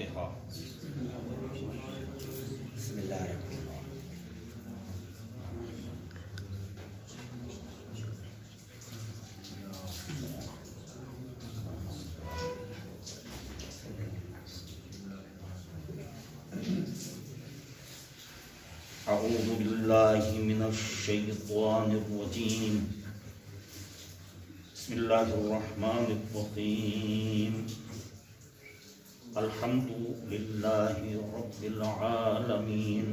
الفاتحہ۔ بسم اللہ الرحمن الرحیم۔ اعوذ باللہ من الشیطان الرجیم، بسم اللہ الرحمن الرحیم۔ الحمد للہ رب العالمین،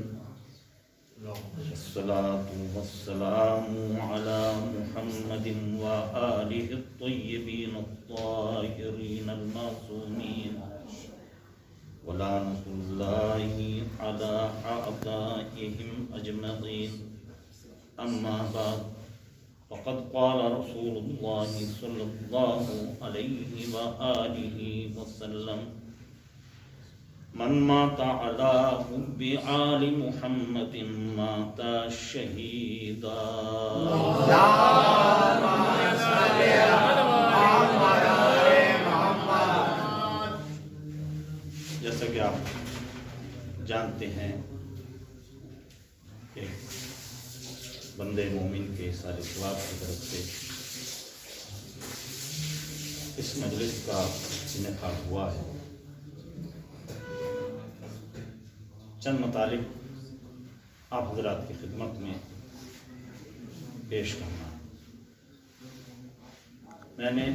والصلاة والسلام علی محمد وآلہ الطیبین الطاہرین المعصومین، ولعنۃ اللہ علی اعدائہم اجمعین۔ اما بعد، فقد قال رسول اللہ صلی اللہ علیہ وآلہ وسلم: من مات علی حب آل محمد مات شہیدا۔ جیسا کہ آپ جانتے ہیں کہ بندے مومن کے سارے ثواب کی طرف سے اس مجلس کا انعقاد ہوا ہے۔ چند مطالب آپ حضرات کی خدمت میں پیش کرنا ہے۔ میں نے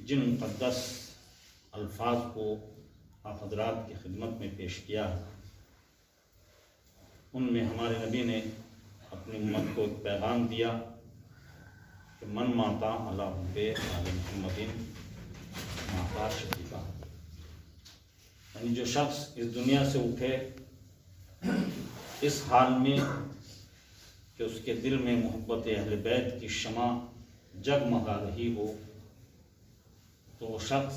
جن مقدس الفاظ کو آپ حضرات کی خدمت میں پیش کیا ہے، ان میں ہمارے نبی نے اپنی امت کو ایک پیغام دیا کہ من ماتا علی حب آل محمد ماتا شہیدا، یعنی جو شخص اس دنیا سے اٹھے اس حال میں کہ اس کے دل میں محبت اہل بیت کی شمع جگمگا رہی ہو، تو وہ شخص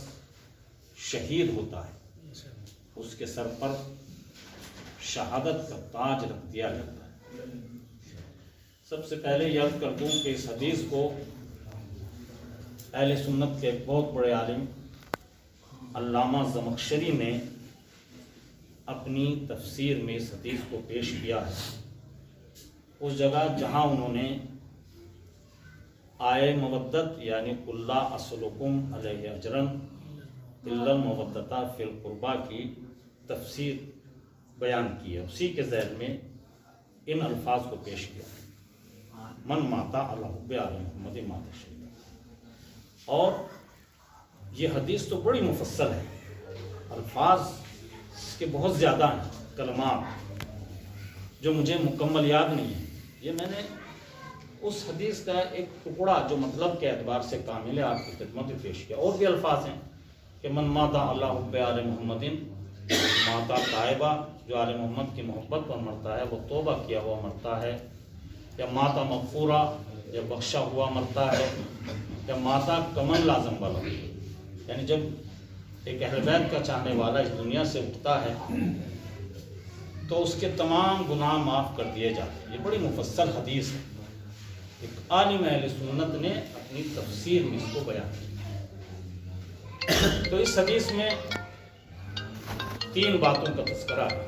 شہید ہوتا ہے، اس کے سر پر شہادت کا تاج رکھ دیا جاتا ہے۔ سب سے پہلے یہ عرض کر دوں کہ اس حدیث کو اہل سنت کے ایک بہت بڑے عالم علامہ زمخشری نے اپنی تفسیر میں اس حدیث کو پیش کیا ہے۔ اس جگہ جہاں انہوں نے آئے مودت یعنی قل لا اسألکم علیہ اجرا الا المودۃ فی القربیٰ کی تفسیر بیان کی ہے، اسی کے ذیل میں ان الفاظ کو پیش کیا: من ماتا علی حب آل محمد مات شہیدا۔ اور یہ حدیث تو بڑی مفصل ہے، الفاظ اس کے بہت زیادہ ہیں، کلمات جو مجھے مکمل یاد نہیں ہے۔ یہ میں نے اس حدیث کا ایک ٹکڑا جو مطلب کے اعتبار سے کامل ہے آپ کی خدمت میں پیش کیا۔ اور بھی الفاظ ہیں کہ من ماتا علی حب آل محمد ماتا تائبہ، جو آل محمد کی محبت پر مرتا ہے وہ توبہ کیا ہوا مرتا ہے، یا ماتا مغفورہ، یا بخشا ہوا مرتا ہے، یا ماتا کمن لازم والا، یعنی جب ایک اہل بیت کا چاہنے والا اس دنیا سے اٹھتا ہے تو اس کے تمام گناہ معاف کر دیے جاتے ہیں۔ یہ بڑی مفصل حدیث ہے، ایک عالم اہل سنت نے اپنی تفسیر میں اس کو بیان کیا۔ تو اس حدیث میں تین باتوں کا تذکرہ ہے۔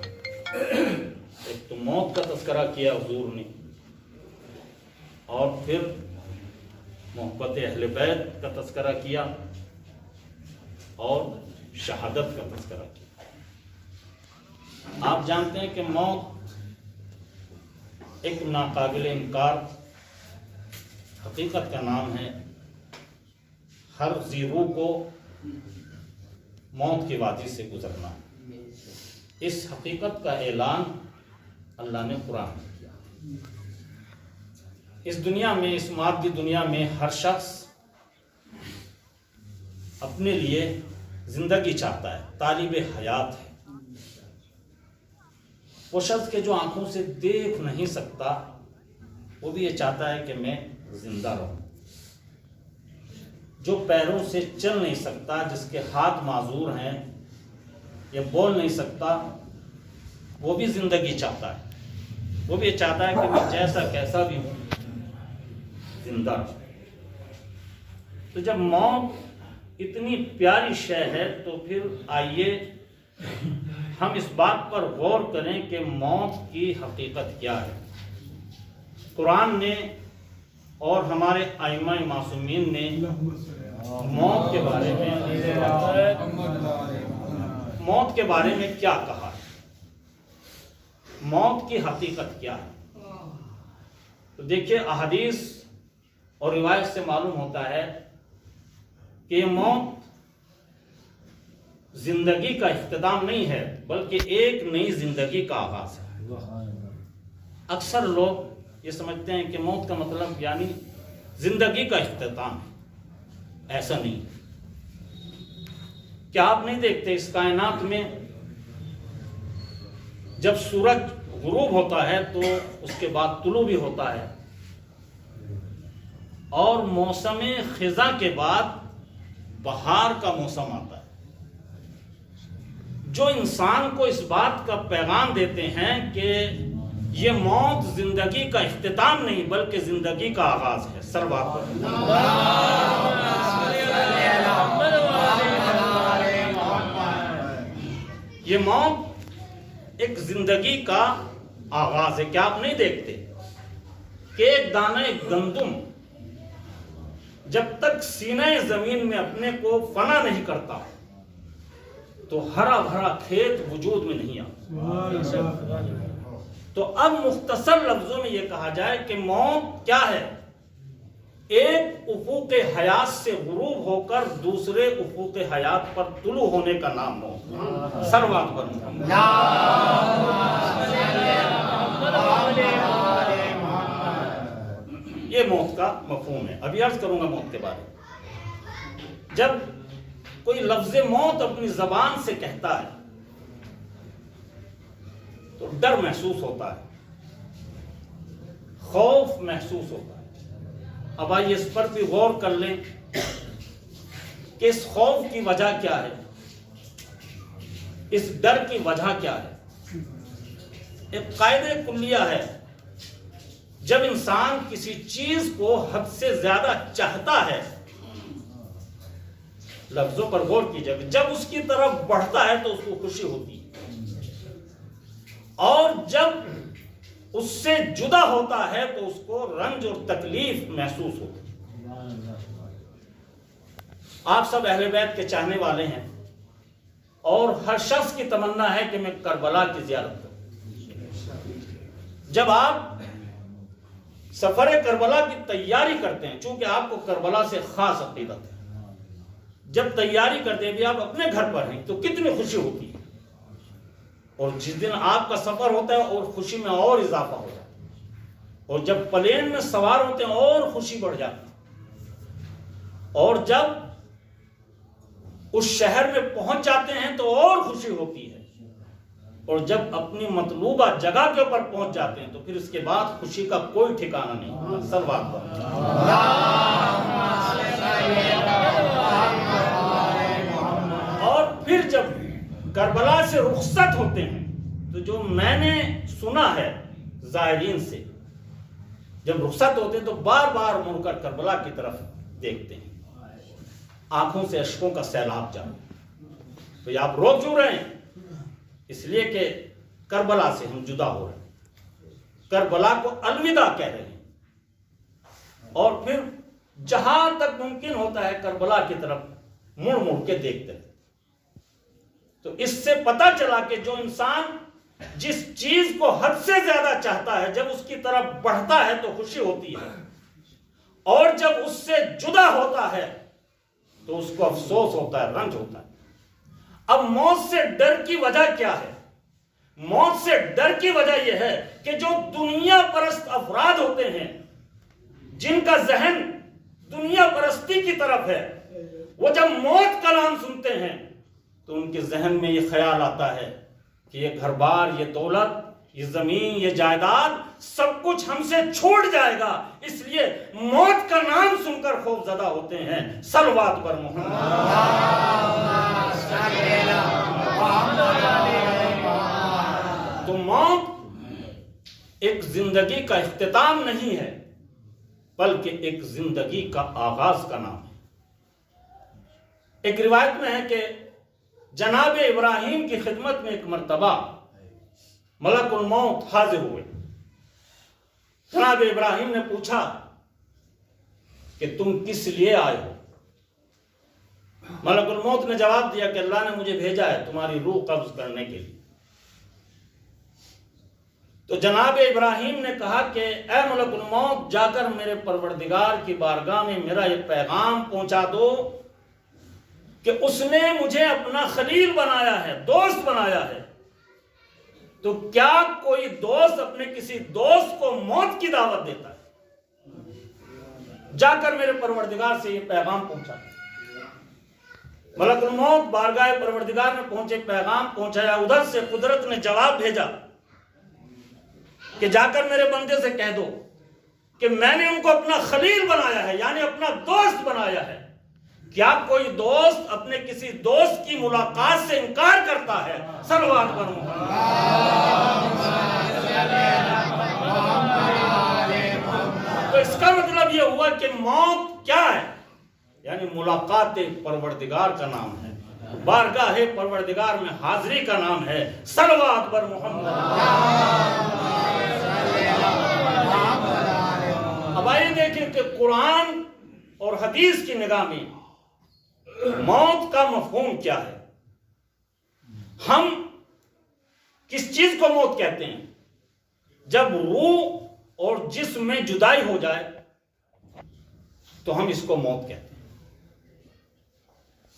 ایک تو موت کا تذکرہ کیا حضور نے، اور پھر محبت اہل بیت کا تذکرہ کیا، اور شہادت کا تذکرہ کیا۔ آپ جانتے ہیں کہ موت ایک ناقابل انکار حقیقت کا نام ہے۔ ہر ذی روح کو موت کی وادی سے گزرنا ہے۔ اس حقیقت کا اعلان اللہ نے قرآن میں کیا۔ اس دنیا میں، اس مادی دنیا میں ہر شخص اپنے لیے زندگی چاہتا ہے، طالب حیات ہے۔ وہ شخص کے جو آنکھوں سے دیکھ نہیں سکتا وہ بھی یہ چاہتا ہے کہ میں زندہ رہوں۔ جو پیروں سے چل نہیں سکتا، جس کے ہاتھ معذور ہیں یا بول نہیں سکتا، وہ بھی زندگی چاہتا ہے۔ وہ بھی یہ چاہتا ہے کہ میں جیسا کیسا بھی ہوں زندہ رہوں۔ تو جب موت اتنی پیاری شے ہے تو پھر آئیے ہم اس بات پر غور کریں کہ موت کی حقیقت کیا ہے۔ قرآن نے اور ہمارے ائمہ معصومین نے موت کے بارے میں کیا کہا ہے، موت کی حقیقت کیا ہے۔ تو دیکھیے احادیث اور روایت سے معلوم ہوتا ہے کہ یہ موت زندگی کا اختتام نہیں ہے بلکہ ایک نئی زندگی کا آغاز ہے۔ اکثر لوگ یہ سمجھتے ہیں کہ موت کا مطلب یعنی زندگی کا اختتام ہے، ایسا نہیں۔ کیا آپ نہیں دیکھتے اس کائنات میں جب سورج غروب ہوتا ہے تو اس کے بعد طلوع بھی ہوتا ہے، اور موسم خزاں کے بعد بہار کا موسم آتا ہے، جو انسان کو اس بات کا پیغام دیتے ہیں کہ یہ موت زندگی کا اختتام نہیں بلکہ زندگی کا آغاز ہے۔ سروات یہ موت ایک زندگی کا آغاز ہے۔ کیا آپ نہیں دیکھتے کہ ایک دانہ گندم جب تک سینہ زمین میں اپنے کو فنا نہیں کرتا تو ہرا بھرا کھیت وجود میں نہیں آتا۔ تو اب مختصر لفظوں میں یہ کہا جائے کہ موت کیا ہے؟ ایک افق حیات سے غروب ہو کر دوسرے افق حیات پر طلوع ہونے کا نام موت۔ سروات پر یہ موت کا مفہوم ہے۔ ابھی عرض کروں گا موت کے بارے میں۔ جب کوئی لفظ موت اپنی زبان سے کہتا ہے تو ڈر محسوس ہوتا ہے، خوف محسوس ہوتا ہے۔ اب آئیے اس پر بھی غور کر لیں کہ اس خوف کی وجہ کیا ہے، اس ڈر کی وجہ کیا ہے۔ ایک قاعدہ کلیہ ہے، جب انسان کسی چیز کو حد سے زیادہ چاہتا ہے، لفظوں پر غور کیجئے، جب اس کی طرف بڑھتا ہے تو اس کو خوشی ہوتی ہے، اور جب اس سے جدا ہوتا ہے تو اس کو رنج اور تکلیف محسوس ہوتی ہے۔ آپ سب اہل بیت کے چاہنے والے ہیں اور ہر شخص کی تمنا ہے کہ میں کربلا کی زیارت کروں۔ جب آپ سفر کربلا کی تیاری کرتے ہیں، چونکہ آپ کو کربلا سے خاص عقیدت ہے، جب تیاری کرتے ہیں بھی آپ اپنے گھر پر ہیں تو کتنی خوشی ہوتی ہے، اور جس دن آپ کا سفر ہوتا ہے اور خوشی میں اور اضافہ ہو جاتا ہے، اور جب پلین میں سوار ہوتے ہیں اور خوشی بڑھ جاتی ہے، اور جب اس شہر میں پہنچ جاتے ہیں تو اور خوشی ہوتی ہے، اور جب اپنی مطلوبہ جگہ کے اوپر پہنچ جاتے ہیں تو پھر اس کے بعد خوشی کا کوئی ٹھکانہ نہیں۔ سلوات پر اور پھر جب کربلا سے رخصت ہوتے ہیں تو جو میں نے سنا ہے زائرین سے، جب رخصت ہوتے ہیں تو بار بار مڑ کر کربلا کی طرف دیکھتے ہیں، آنکھوں سے اشکوں کا سیلاب جاتا۔ تو آپ رو کیوں رہے ہیں؟ اس لیے کہ کربلا سے ہم جدا ہو رہے ہیں، کربلا کو الوداع کہہ رہے ہیں، اور پھر جہاں تک ممکن ہوتا ہے کربلا کی طرف مڑ مڑ کے دیکھتے ہیں۔ تو اس سے پتہ چلا کہ جو انسان جس چیز کو حد سے زیادہ چاہتا ہے، جب اس کی طرف بڑھتا ہے تو خوشی ہوتی ہے، اور جب اس سے جدا ہوتا ہے تو اس کو افسوس ہوتا ہے، رنج ہوتا ہے۔ اب موت سے ڈر کی وجہ کیا ہے؟ موت سے ڈر کی وجہ یہ ہے کہ جو دنیا پرست افراد ہوتے ہیں، جن کا ذہن دنیا پرستی کی طرف ہے، وہ جب موت کا نام سنتے ہیں تو ان کے ذہن میں یہ خیال آتا ہے کہ یہ گھر بار، یہ دولت، یہ زمین، یہ جائیداد سب کچھ ہم سے چھوڑ جائے گا، اس لیے موت کا نام سن کر خوف زدہ ہوتے ہیں۔ صلوات پر تو موت ایک زندگی کا اختتام نہیں ہے بلکہ ایک زندگی کا آغاز کا نام ہے۔ ایک روایت میں ہے کہ جناب ابراہیم کی خدمت میں ایک مرتبہ ملک الموت حاضر ہوئے. جناب ابراہیم نے پوچھا کہ تم کس لیے آئے ہو؟ ملک الموت نے جواب دیا کہ اللہ نے مجھے بھیجا ہے تمہاری روح قبض کرنے کے لیے. تو جناب ابراہیم نے کہا کہ اے ملک الموت، جا کر میرے پروردگار کی بارگاہ میں میرا یہ پیغام پہنچا دو کہ اس نے مجھے اپنا خلیل بنایا ہے، دوست بنایا ہے. تو کیا کوئی دوست اپنے کسی دوست کو موت کی دعوت دیتا ہے؟ جا کر میرے پروردگار سے یہ پیغام پہنچا. ملک الموت بارگاہ پروردگار میں پہنچے، پیغام پہنچایا. ادھر سے قدرت نے جواب بھیجا کہ جا کر میرے بندے سے کہہ دو کہ میں نے ان کو اپنا خلیل بنایا ہے، یعنی اپنا دوست بنایا ہے. کیا کوئی دوست اپنے کسی دوست کی ملاقات سے انکار کرتا ہے؟ صلوات پر محمد. تو اس کا مطلب یہ ہوا کہ موت کیا ہے؟ یعنی ملاقات پروردگار کا نام ہے، بارگاہ پروردگار میں حاضری کا نام ہے. صلوات پر محمد. اب آئیے دیکھیں کہ قرآن اور حدیث کی نگاہ میں موت کا مفہوم کیا ہے. ہم کس چیز کو موت کہتے ہیں؟ جب روح اور جسم میں جدائی ہو جائے تو ہم اس کو موت کہتے ہیں.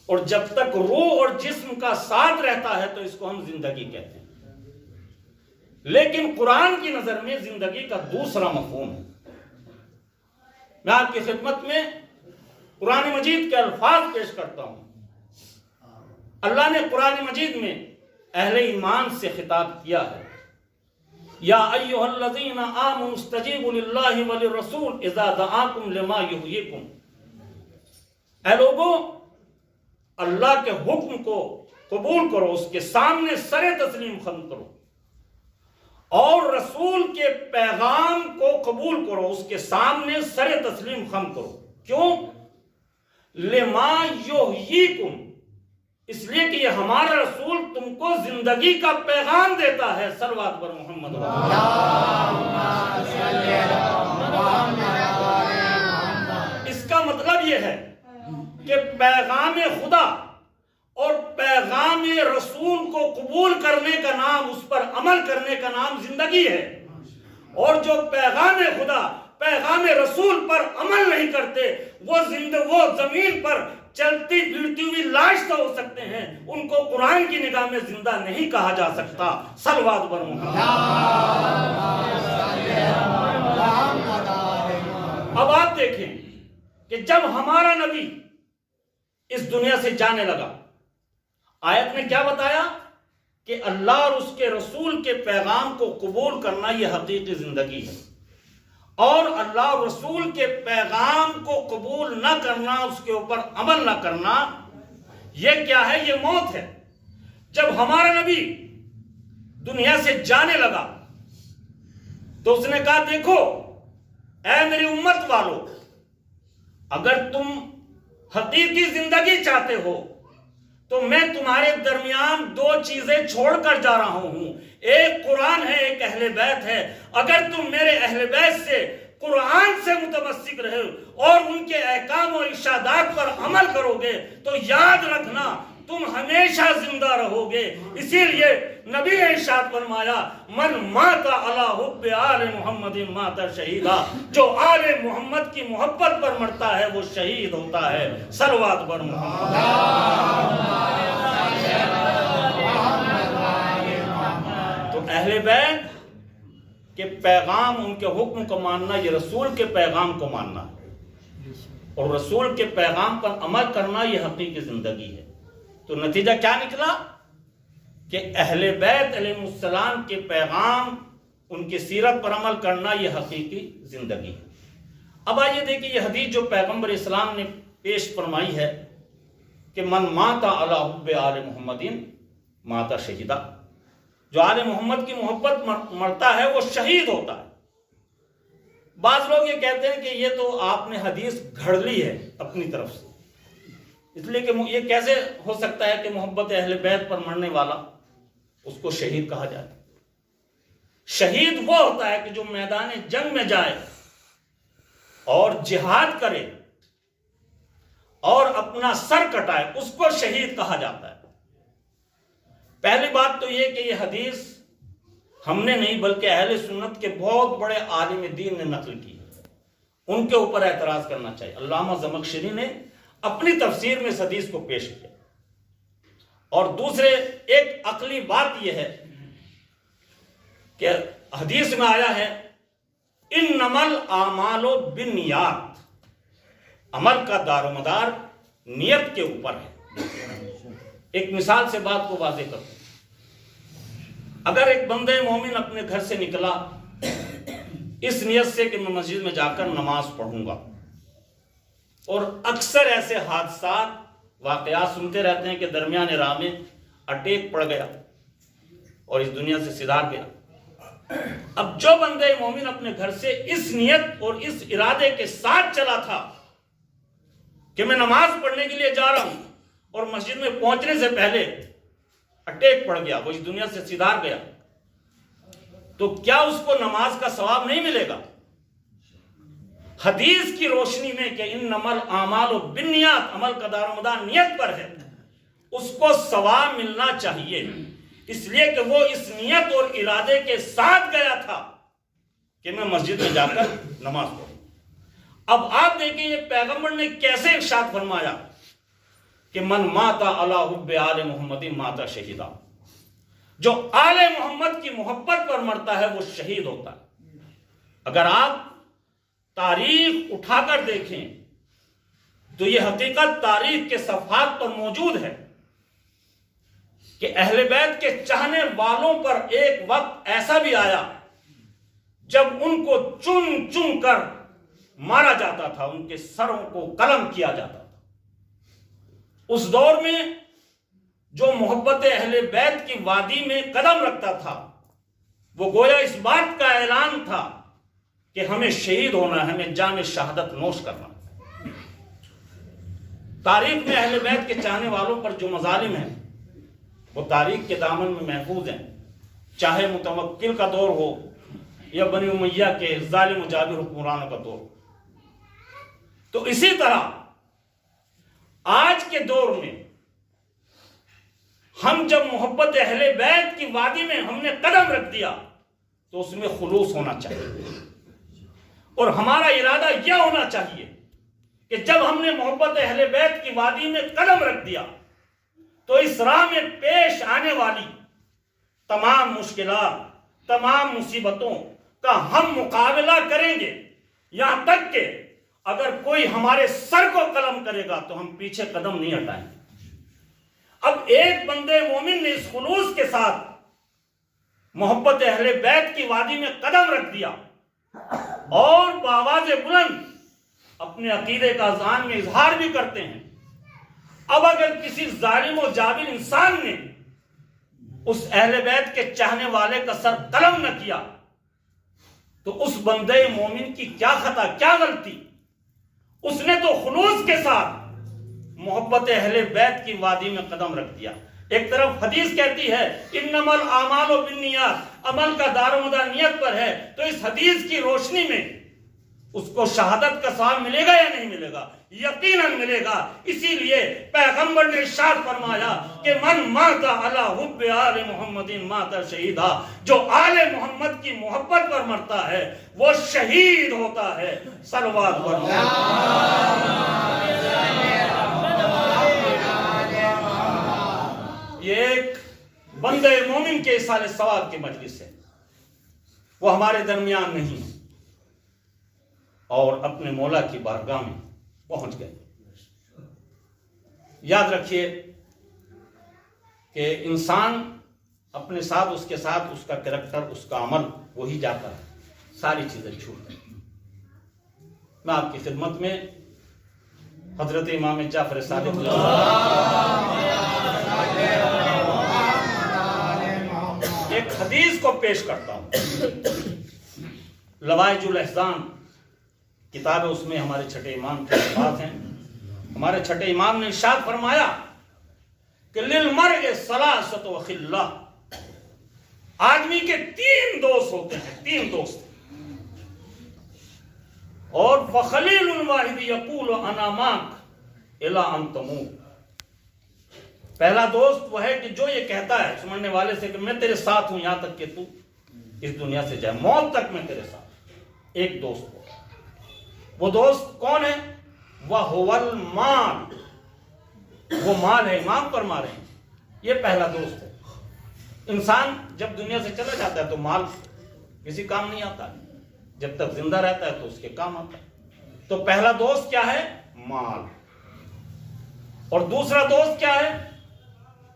اور جب تک روح اور جسم کا ساتھ رہتا ہے تو اس کو ہم زندگی کہتے ہیں. لیکن قرآن کی نظر میں زندگی کا دوسرا مفہوم ہے. میں آپ کی خدمت میں قرآن مجید کے الفاظ پیش کرتا ہوں. اللہ نے قرآن مجید میں اہل ایمان سے خطاب کیا ہے. یا ایھا الذین آمنوا استجیبوا للہ وللرسول اذا دعاکم لما یحییکم. اے لوگو، اللہ کے حکم کو قبول کرو، اس کے سامنے سر تسلیم خم کرو، اور رسول کے پیغام کو قبول کرو، اس کے سامنے سر تسلیم خم کرو. کیوں؟ لما یحییکم، اس لیے کہ یہ ہمارا رسول تم کو زندگی کا پیغام دیتا ہے. صلوات پر محمد. اس کا مطلب یہ ہے کہ پیغام خدا اور پیغام رسول کو قبول کرنے کا نام، اس پر عمل کرنے کا نام زندگی ہے. اور جو پیغام خدا، پیغام رسول پر عمل نہیں کرتے، وہ زمین پر چلتی پھرتی ہوئی لاش تو ہو سکتے ہیں، ان کو قرآن کی نگاہ میں زندہ نہیں کہا جا سکتا. صلوات پر محمد. اب آپ دیکھیں کہ جب ہمارا نبی اس دنیا سے جانے لگا، آیت میں کیا بتایا کہ اللہ اور اس کے رسول کے پیغام کو قبول کرنا یہ حقیقی زندگی ہے، اور اللہ اور رسول کے پیغام کو قبول نہ کرنا، اس کے اوپر عمل نہ کرنا، یہ کیا ہے؟ یہ موت ہے. جب ہمارا نبی دنیا سے جانے لگا تو اس نے کہا دیکھو اے میری امت والو، اگر تم حقیقی زندگی چاہتے ہو تو میں تمہارے درمیان دو چیزیں چھوڑ کر جا رہا ہوں. ایک قرآن ہے، ایک اہل بیت ہے. اگر تم میرے اہل بیت سے، قرآن سے متمسک رہے اور ان کے احکام اور ارشادات پر عمل کرو گے تو یاد رکھنا تم ہمیشہ زندہ رہو گے. اسی لیے نبی نے ارشاد فرمایا من مات علی حب آل محمد مات شہیدا. جو آل محمد کی محبت پر مرتا ہے وہ شہید ہوتا ہے. صلوات پر محمد. تو اہل بیت کے پیغام، ان کے حکم کو ماننا، یہ رسول کے پیغام کو ماننا اور رسول کے پیغام پر عمل کرنا یہ حقیقی زندگی ہے. تو نتیجہ کیا نکلا کہ اہل بیت علیہ السلام کے پیغام، ان کی سیرت پر عمل کرنا یہ حقیقی زندگی ہے. اب آئیے دیکھیں یہ حدیث جو پیغمبر اسلام نے پیش فرمائی ہے کہ من مات علی حب آل محمد مات شہیدا. جو آل محمد کی محبت مرتا ہے وہ شہید ہوتا ہے. بعض لوگ یہ کہتے ہیں کہ یہ تو آپ نے حدیث گھڑ لی ہے اپنی طرف سے. اس لیے کہ یہ کیسے ہو سکتا ہے کہ محبت اہل بیت پر مرنے والا اس کو شہید کہا جائے؟ شہید وہ ہوتا ہے کہ جو میدان جنگ میں جائے اور جہاد کرے اور اپنا سر کٹائے، اس کو شہید کہا جاتا ہے۔ پہلی بات تو یہ کہ یہ حدیث ہم نے نہیں بلکہ اہل سنت کے بہت بڑے عالم دین نے نقل کی، ان کے اوپر اعتراض کرنا چاہیے۔ علامہ زمخشری نے اپنی تفسیر میں اس حدیث کو پیش کیا۔ اور دوسرے ایک عقلی بات یہ ہے کہ حدیث میں آیا ہے انما الاعمال بالنیات، عمل کا دار و مدار نیت کے اوپر ہے۔ ایک مثال سے بات کو واضح کروں، اگر ایک بندے مومن اپنے گھر سے نکلا اس نیت سے کہ میں مسجد میں جا کر نماز پڑھوں گا، اور اکثر ایسے حادثات واقعات سنتے رہتے ہیں کہ درمیان راہ میں اٹیک پڑ گیا اور اس دنیا سے سدھار گیا۔ اب جو بندے مومن اپنے گھر سے اس نیت اور اس ارادے کے ساتھ چلا تھا کہ میں نماز پڑھنے کے لیے جا رہا ہوں، اور مسجد میں پہنچنے سے پہلے اٹیک پڑ گیا، وہ اس دنیا سے سدھار گیا، تو کیا اس کو نماز کا ثواب نہیں ملے گا؟ حدیث کی روشنی میں کہ انما الاعمال بالنیات، عمل کا دار و مدار نیت پر ہے، اس کو ثواب ملنا چاہیے، اس لیے کہ وہ اس نیت اور ارادے کے ساتھ گیا تھا کہ میں مسجد میں جا کر نماز پڑھوں۔ اب آپ دیکھیں یہ پیغمبر نے کیسے ارشاد فرمایا کہ من ماتا علی حب آل محمد ماتا شہیدا، جو آل محمد کی محبت پر مرتا ہے وہ شہید ہوتا ہے۔ اگر آپ تاریخ اٹھا کر دیکھیں تو یہ حقیقت تاریخ کے صفحات پر موجود ہے کہ اہل بیت کے چاہنے والوں پر ایک وقت ایسا بھی آیا جب ان کو چن چن کر مارا جاتا تھا، ان کے سروں کو قلم کیا جاتا تھا۔ اس دور میں جو محبت اہل بیت کی وادی میں قدم رکھتا تھا وہ گویا اس بات کا اعلان تھا کہ ہمیں شہید ہونا ہے، ہمیں جام شہادت نوش کرنا ہے۔ تاریخ میں اہل بیت کے چاہنے والوں پر جو مظالم ہیں وہ تاریخ کے دامن میں محفوظ ہیں، چاہے متوکل کا دور ہو یا بنی امیہ کے ظالم و جابر حکمرانوں کا دور ہو۔ تو اسی طرح آج کے دور میں ہم جب محبت اہل بیت کی وادی میں ہم نے قدم رکھ دیا تو اس میں خلوص ہونا چاہیے، اور ہمارا ارادہ یہ ہونا چاہیے کہ جب ہم نے محبت اہل بیت کی وادی میں قدم رکھ دیا تو اس راہ میں پیش آنے والی تمام مشکلات، تمام مصیبتوں کا ہم مقابلہ کریں گے، یہاں تک کہ اگر کوئی ہمارے سر کو قلم کرے گا تو ہم پیچھے قدم نہیں ہٹائیں گے۔ اب ایک بندے مومن نے اس خلوص کے ساتھ محبت اہل بیت کی وادی میں قدم رکھ دیا اور بآواز بلند اپنے عقیدے کا اذہان میں اظہار بھی کرتے ہیں۔ اب اگر کسی ظالم و جابر انسان نے اس اہل بیت کے چاہنے والے کا سر قلم نہ کیا تو اس بندے مومن کی کیا خطا، کیا غلطی؟ اس نے تو خلوص کے ساتھ محبت اہل بیت کی وادی میں قدم رکھ دیا۔ ایک طرف حدیث کہتی ہے انما الاعمال بالنیات، عمل کا دار و مدار نیت پر ہے، تو اس حدیث کی روشنی میں اس کو شہادت کا ثواب ملے گا یا نہیں ملے گا؟ یقیناً ملے گا۔ اسی لیے پیغمبر نے ارشاد فرمایا کہ من مات علی حب آل محمد مات شہیدا، جو آل محمد کی محبت پر مرتا ہے وہ شہید ہوتا ہے۔ صلوات یہ ایک بندے مومن کے اصال ثواب کی مجلس ہے، وہ ہمارے درمیان نہیں اور اپنے مولا کی بارگاہ میں پہنچ گئے۔ یاد رکھیے کہ انسان اپنے ساتھ، اس کے ساتھ اس کا کریکٹر، اس کا عمل وہی جاتا ہے، ساری چیزیں چھوٹ گئی۔ میں آپ کی خدمت میں حضرت امام جعفر صادق ایک حدیث کو پیش کرتا ہوں۔ لوائج الاحزان کتاب ہے، اس میں ہمارے چھٹے امام کے الفاظ ہیں ہمارے چھٹے امام نے ارشاد فرمایا کہ للمرء ثلاثۃ خلہ، آدمی کے 3 دوست ہوتے ہیں، 3 دوست، اور فخلیل واحد یقول انا معک الی ان تموت، پہلا دوست وہ ہے کہ جو یہ کہتا ہے سننے والے سے کہ میں تیرے ساتھ ہوں یہاں تک کہ تو اس دنیا سے جائے، موت تک میں تیرے ساتھ۔ ایک دوست ہو، وہ دوست کون ہے؟ وَهُوَ الْمَالُ، وہ مال ہے، امام فرما رہے ہیں یہ پہلا دوست ہے۔ انسان جب دنیا سے چلا جاتا ہے تو مال کسی کام نہیں آتا، جب تک زندہ رہتا ہے تو اس کے کام آتا ہے۔ تو پہلا دوست کیا ہے؟ مال۔ اور دوسرا دوست کیا ہے؟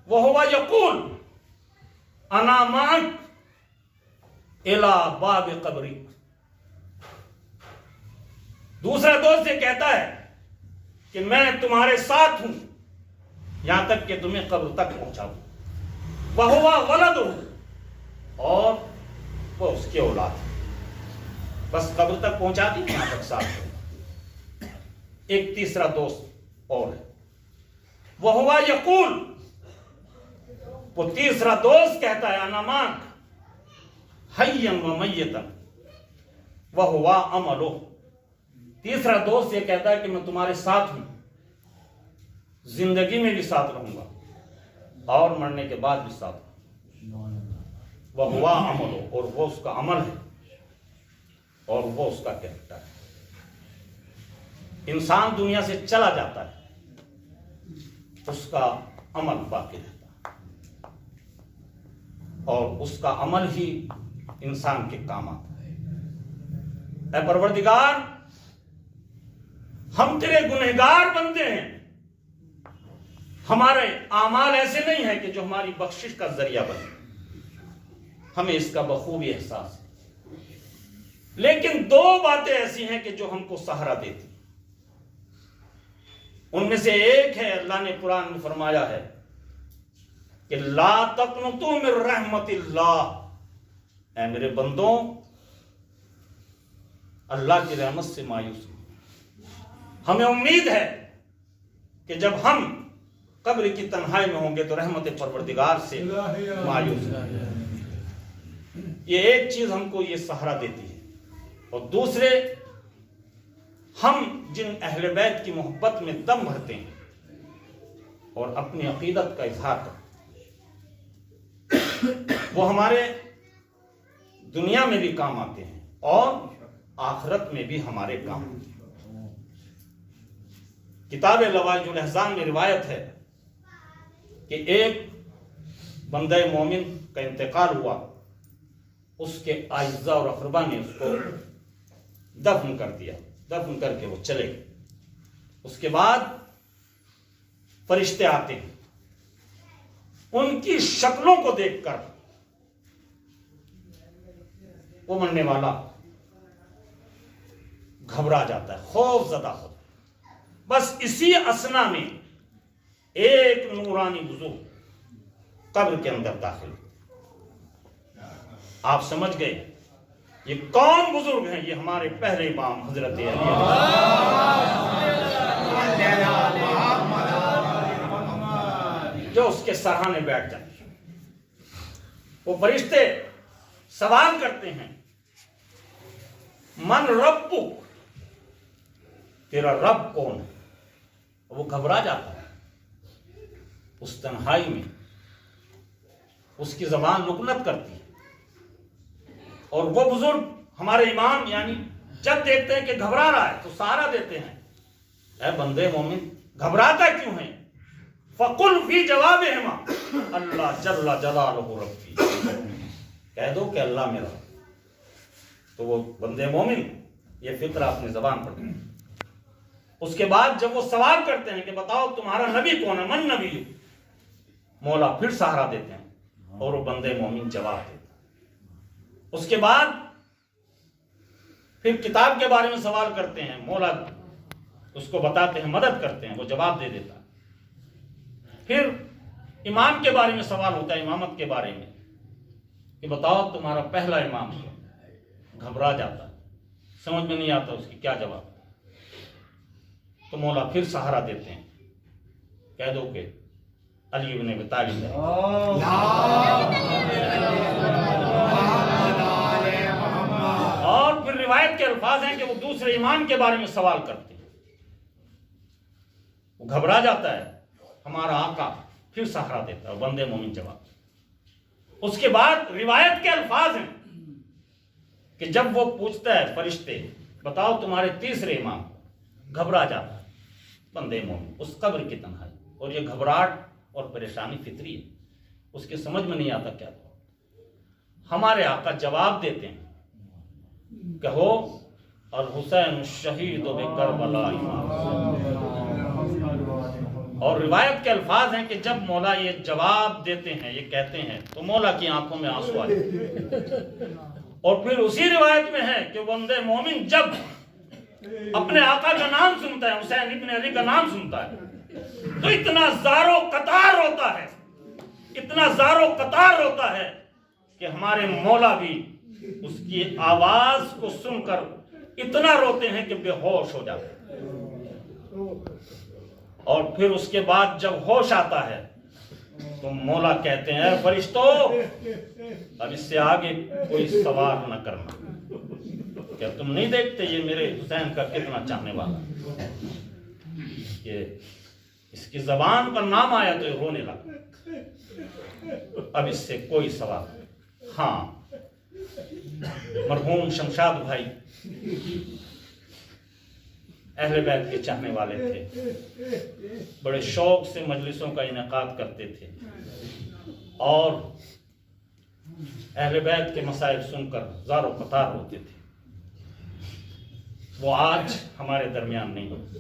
وَهُوَ يَقُولُ أَنَا مَعَكَ إِلَى بَابِ قَبْرِكَ، دوسرا دوست یہ کہتا ہے کہ میں تمہارے ساتھ ہوں یہاں تک کہ تمہیں قبر تک پہنچاؤں۔ وَهُوَ وَلَدُهُ، اور وہ اس کی اولاد ہے، بس قبر تک پہنچا دی، یہاں تک ساتھ ہوں۔ ایک تیسرا دوست اور ہے، وَهُوَ يَقُولُ، وہ تیسرا دوست کہتا ہے انا معک حیا ومیتا وَهُوَ عملُهُ، تیسرا دوست یہ کہتا ہے کہ میں تمہارے ساتھ ہوں، زندگی میں بھی ساتھ رہوں گا اور مرنے کے بعد بھی ساتھ ہوں۔ وَهُوَ عملُهُ، اور وہ اس کا عمل ہے اور وہ اس کا کریکٹر ہے۔ انسان دنیا سے چلا جاتا ہے، اس کا عمل باقی رہتا ہے، اور اس کا عمل ہی انسان کے کام آتا ہے۔ اے پروردگار، ہم تیرے گنہگار بندے ہیں، ہمارے اعمال ایسے نہیں ہیں کہ جو ہماری بخشش کا ذریعہ بنے، ہمیں اس کا بخوبی احساس ہے، لیکن 2 باتیں ایسی ہیں کہ جو ہم کو سہارا دیتی، ان میں سے ایک ہے اللہ نے قرآن میں فرمایا ہے کہ لا تقنطوا من رحمت اللہ، اے میرے بندوں اللہ کی رحمت سے مایوس نہیں۔ ہمیں امید ہے کہ جب ہم قبر کی تنہائی میں ہوں گے تو رحمت پروردگار سے مایوس نہیں۔ یہ ایک چیز ہم کو یہ سہارا دیتی ہے۔ اور دوسرے، ہم جن اہل بیت کی محبت میں دم بھرتے ہیں اور اپنی عقیدت کا اظہار کرتے ہیں، وہ ہمارے دنیا میں بھی کام آتے ہیں اور آخرت میں بھی ہمارے کام آتے ہیں۔ کتاب لوائج الاحزان میں روایت ہے کہ ایک بندہ مومن کا انتقال ہوا، اس کے اعزاء اور اقربا نے اس کو دفن کر دیا، دفن کر کے وہ چلے گئے۔ اس کے بعد فرشتے آتے ہیں، ان کی شکلوں کو دیکھ کر وہ مرنے والا گھبرا جاتا ہے، خوف زدہ ہوتا ہے۔ بس اسی اثنا میں ایک نورانی بزرگ قبر کے اندر داخل ہوتا، آپ سمجھ گئے یہ کون بزرگ ہیں؟ یہ ہمارے پہلے امام حضرت علی جو اس کے سرحانے بیٹھ جاتے ہیں۔ وہ فرشتے سوال کرتے ہیں من ربک، تیرا رب کون ہے؟ وہ گھبرا جاتا ہے، اس تنہائی میں اس کی زبان لکنت کرتی ہے، اور وہ بزرگ ہمارے امام یعنی جب دیکھتے ہیں کہ گھبرا رہا ہے تو سہارا دیتے ہیں، اے بندے مومن گھبراتا کیوں ہے؟ فَقُلْ فِي جَوَابِهِمَا اللہ جل جلالہ ربی، کہہ دو کہ اللہ میرا۔ تو وہ بندے مومن یہ فطرہ اپنی زبان پر دیں۔ اس کے بعد جب وہ سوال کرتے ہیں کہ بتاؤ تمہارا نبی کون ہے؟ من نبی، مولا پھر سہارا دیتے ہیں اور وہ بندے مومن جواب دیتے ہیں۔ اس کے بعد پھر کتاب کے بارے میں سوال کرتے ہیں، مولا اس کو بتاتے ہیں، مدد کرتے ہیں، وہ جواب دے دیتا ہے۔ پھر امام کے بارے میں سوال ہوتا ہے، امامت کے بارے میں کہ بتاؤ تمہارا پہلا امام کیا؟ گھبرا جاتا ہے، سمجھ میں نہیں آتا اس کی کیا جواب۔ تو مولا پھر سہارا دیتے ہیں، کہہ دو کہ علی بن ابی طالب ہے۔ اور پھر روایت کے الفاظ ہیں کہ وہ دوسرے امام کے بارے میں سوال کرتے ہیں، وہ گھبرا جاتا ہے، ہمارا آقا پھر سہارا دیتا ہے، بندے مومن جواب۔ اس کے بعد روایت کے الفاظ ہیں کہ جب وہ پوچھتا ہے فرشتے بتاؤ تمہارے تیسرے امام، گھبرا جاتا ہے بندے مومن اس قبر کی تنہائی، اور یہ گھبراہٹ اور پریشانی فطری ہے، اس کے سمجھ میں نہیں آتا کیا تو ہمارے آقا جواب دیتے ہیں، کہو الحسین الشہید بکربلا امام۔ اور روایت کے الفاظ ہیں کہ جب مولا یہ جواب دیتے ہیں، یہ کہتے ہیں، تو مولا کی آنکھوں میں آنسو آئے۔ اور پھر اسی روایت میں ہے کہ بندے مومن جب اپنے آقا کا نام سنتا ہے، حسین ابن علی کا نام سنتا ہے، تو اتنا زار و قطار ہوتا ہے، اتنا زار و قطار ہوتا ہے کہ ہمارے مولا بھی اس کی آواز کو سن کر اتنا روتے ہیں کہ بے ہوش ہو جاتے ہیں۔ اور پھر اس کے بعد جب ہوش آتا ہے تو مولا کہتے ہیں، اے فرشتو اب اس سے آگے کوئی سوال نہ کرنا، کیا تم نہیں دیکھتے یہ میرے حسین کا کتنا چاہنے والا، کہ اس کی زبان پر نام آیا تو یہ رونے لگا، اب اس سے کوئی سوال نہیں۔ ہاں، مرحوم شمشاد بھائی اہل بیت کے چاہنے والے تھے، بڑے شوق سے مجلسوں کا انعقاد کرتے تھے، اور اہل بیت کے مسائل سن کر زار و قطار ہوتے تھے۔ وہ آج ہمارے درمیان نہیں ہوتے،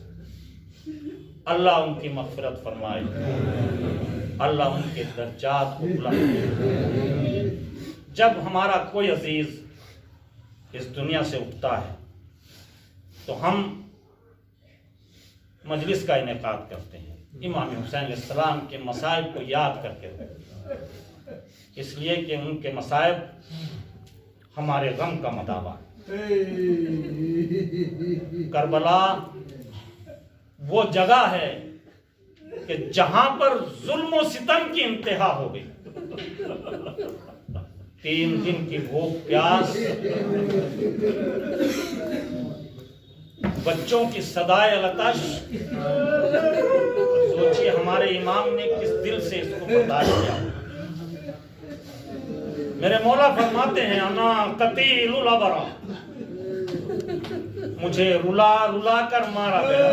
اللہ ان کی مغفرت فرمائے، اللہ ان کے درجات کو بلند۔ جب ہمارا کوئی عزیز اس دنیا سے اٹھتا ہے تو ہم مجلس کا انعقاد کرتے ہیں، امام حسین علیہ السلام کے مصائب کو یاد کر کے، اس لیے کہ ان کے مصائب ہمارے غم کا مداوا ہے۔ کربلا وہ جگہ ہے کہ جہاں پر ظلم و ستم کی انتہا ہو گئی، 3 دن کی بھوک پیاس، بچوں کی صدائے العطش، سوچئے ہمارے امام نے کس دل سے اس کو برداشت کیا۔ میرے مولا فرماتے ہیں، انا قتیل الابرا، مجھے رلا رلا کر مارا گیا۔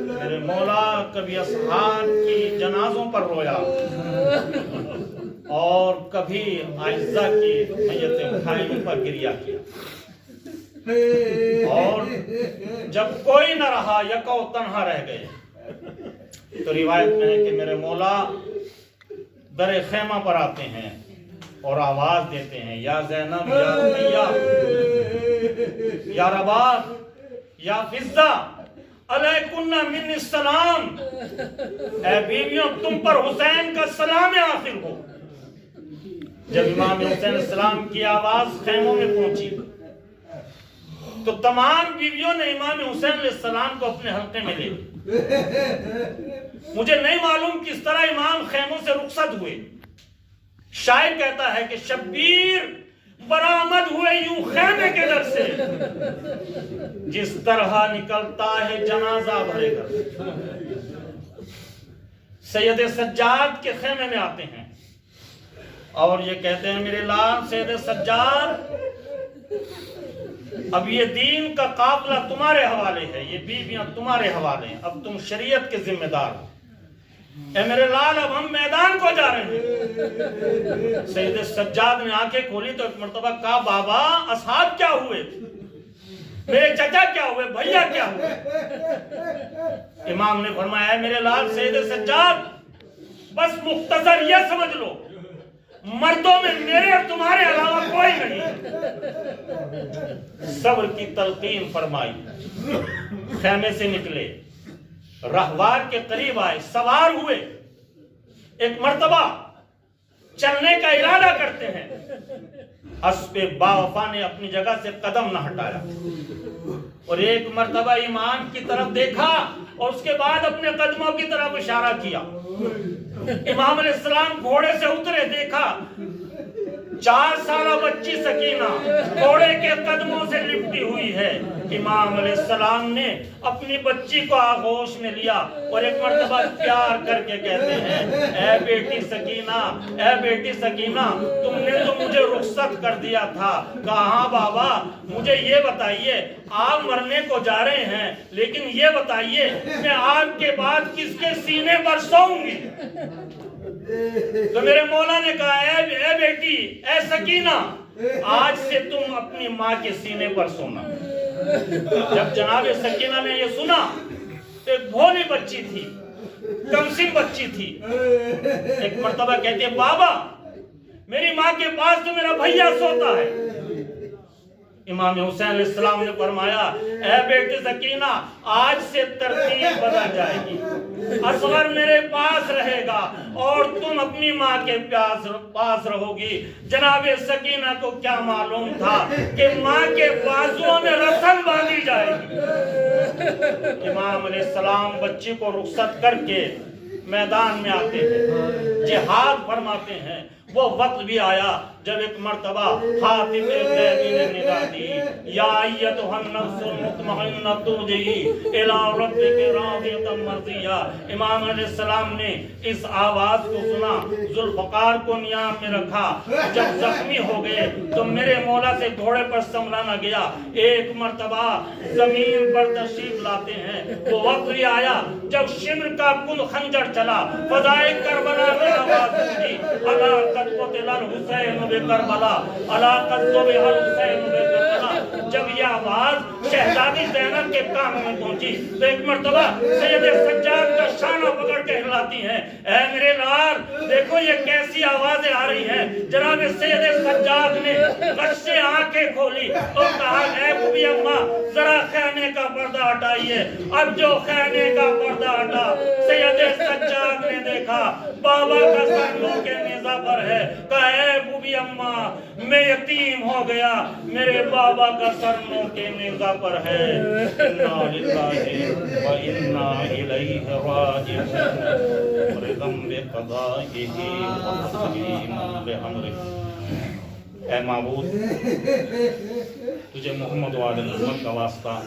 میرے مولا کبھی اصحاب کی جنازوں پر رویا، اور کبھی عائشہ کی میتیں اٹھائی ان پر گریہ کیا، اور جب کوئی نہ رہا یکا و تنہا رہ گئے تو روایت میں ہے کہ میرے مولا در خیمہ پر آتے ہیں اور آواز دیتے ہیں، یا زینب، یا رقیہ، یا رباب، یا فضہ، علیکن من السلام، اے بیویوں تم پر حسین کا سلام حاصل ہو۔ جب امام حسین علیہ السلام کی آواز خیموں میں پہنچی تو تمام بیویوں نے امام حسین علیہ السلام کو اپنے حلقے میں لے لیا۔ مجھے نہیں معلوم کس طرح امام خیموں سے رخصت ہوئے۔ شاعر کہتا ہے کہ شبیر برآمد ہوئے یوں خیمے کے در سے، جس طرح نکلتا ہے جنازہ بھرے گھر۔ سید سجاد کے خیمے میں آتے ہیں اور یہ کہتے ہیں، میرے لال سید سجاد، اب یہ دین کا قافلہ تمہارے حوالے ہے، یہ بیویاں تمہارے حوالے ہیں، اب تم شریعت کے ذمہ دار ہو۔ اے میرے لال، اب ہم میدان کو جا رہے ہیں۔ سید سجاد نے آنکھیں کھولی تو ایک مرتبہ کہا، بابا اصحاب کیا ہوئے، میرے چچا کیا ہوئے، بھیا کیا ہوئے؟ امام نے فرمایا، اے میرے لال سید سجاد، بس مختصر یہ سمجھ لو، مردوں میں میرے اور تمہارے علاوہ کوئی نہیں۔ صبر کی تلقین فرمائی، خیمے سے نکلے، رہوار کے قریب آئے، سوار ہوئے، ایک مرتبہ چلنے کا ارادہ کرتے ہیں، اسب باوفا نے اپنی جگہ سے قدم نہ ہٹایا، اور ایک مرتبہ امام کی طرف دیکھا اور اس کے بعد اپنے قدموں کی طرف اشارہ کیا. امام علیہ السلام گھوڑے سے اترے، دیکھا 4 سالہ بچی سکینہ گھوڑے کے قدموں سے لپٹی ہوئی ہے. امام علیہ السلام نے اپنی بچی کو آغوش میں لیا اور ایک مرتبہ پیار کر کے کہتے ہیں، اے بیٹی سکینہ، اے بیٹی سکینہ، تم نے تو مجھے رخصت کر دیا تھا. کہاں بابا، مجھے یہ بتائیے، آپ مرنے کو جا رہے ہیں، لیکن یہ بتائیے میں آپ کے بعد کس کے سینے پر سوؤں گی؟ تو میرے مولا نے کہا، اے بیٹی، اے سکینہ، آج سے تم اپنی ماں کے سینے پر سونا. جب جناب سکینہ نے یہ سنا تو ایک بھولی بچی تھی، کمسن بچی تھی. ایک مرتبہ کہتے ہیں، بابا میری ماں کے پاس تو میرا بھیا سوتا ہے. امام حسین علیہ السلام نے فرمایا، اے بیٹی سکینہ، آج سے ترتیب بدل جائے گی. اصغر میرے پاس رہے گا اور تم اپنی ماں کے پاس رہو گی. جناب سکینہ کو کیا معلوم تھا کہ ماں کے بازوؤں میں رسن باندھی جائے گی. امام علیہ السلام بچی کو رخصت کر کے میدان میں آتے ہیں، جہاد فرماتے ہیں. وہ وقت بھی آیا جب ایک مرتبہ حاتم غیبی نے ندا دی، یا ایتھا النفس المطمئنہ ترجعی الی ربک راضیۃ مرضیہ. امام علیہ السلام نے اس آواز کو سنا، ذوالفقار کو نیام میں رکھا. جب زخمی ہو گئے تو میرے مولا سے گھوڑے پر سنبھلا نہ گیا. ایک مرتبہ زمین پر تشریف لاتے ہیں. وہ وقت بھی آیا جب شمر کا کن خنجر چلا، فضائے کربلا میں آواز ہوئی، اللہ قد قتل الحسین بکربلا، اللہ قد ذبح الحسین بکربلا. جب یہ آواز شہزادی زینب کے کان میں پہنچی تو ایک مرتبہ سید سجاد کا شانہ پکڑ کے ہلاتی ہیں، اے میرے لال دیکھو یہ کیسی آوازیں آ رہی ہیں. جناب سید سجاد نے غش سے آنکھیں کھولی اور کہا، اے بوبی اماں ذرا خیمے کا پردہ ہٹائیے. اب جو خیمے کا پردہ ہٹا، سید سجاد نے دیکھا بابا کا سر نو کے نیزہ پر ہے. کہا، اے بوبی اماں میں یتیم ہو گیا، میرے بابا کا سر نو کے نیزہ پر ہے. انا للہ و انا الیہ راجعون. رضم بقضائہ و تسلیم بامرہ. اے معبود، تجھے محمد و آل محمد کا واسطہ،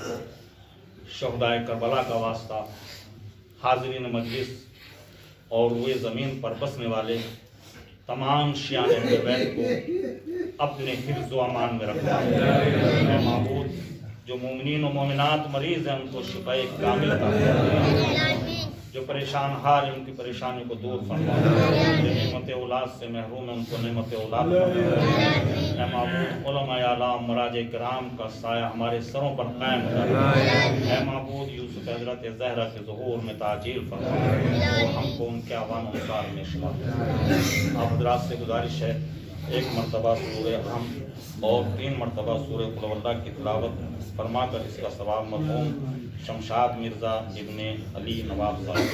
شہدائے کربلا کا واسطہ، حاضرین مجلس اور روئے زمین پر بسنے والے تمام شیعان اہل بیت کو اپنے حفظ و امان میں رکھا. اے معبود، جو مومنین و مومنات مریض ہیں ان کو شفاء کامل عطا فرما. جو پریشان حال ان کی پریشانی کو دور فرما. جو نعمت اولاد سے محروم ہیں ان کو نعمت اولاد فرما. اے معبود، علماء اعلام مراجع کرام کا سایہ ہمارے سروں پر قائم کر. اے معبود، یوسف حضرت زہرا کے ظہور میں تعجیل فرما اور ہم کو ان کے اعوان انصار میں شمار. آپ حضرات سے گزارش ہے، ایک مرتبہ سورہ ہم اور 3 مرتبہ سورہ قل واللہ کی تلاوت فرما کر اس کا ثواب مرحوم شمشاد مرزا ابن علی نواب صاحب.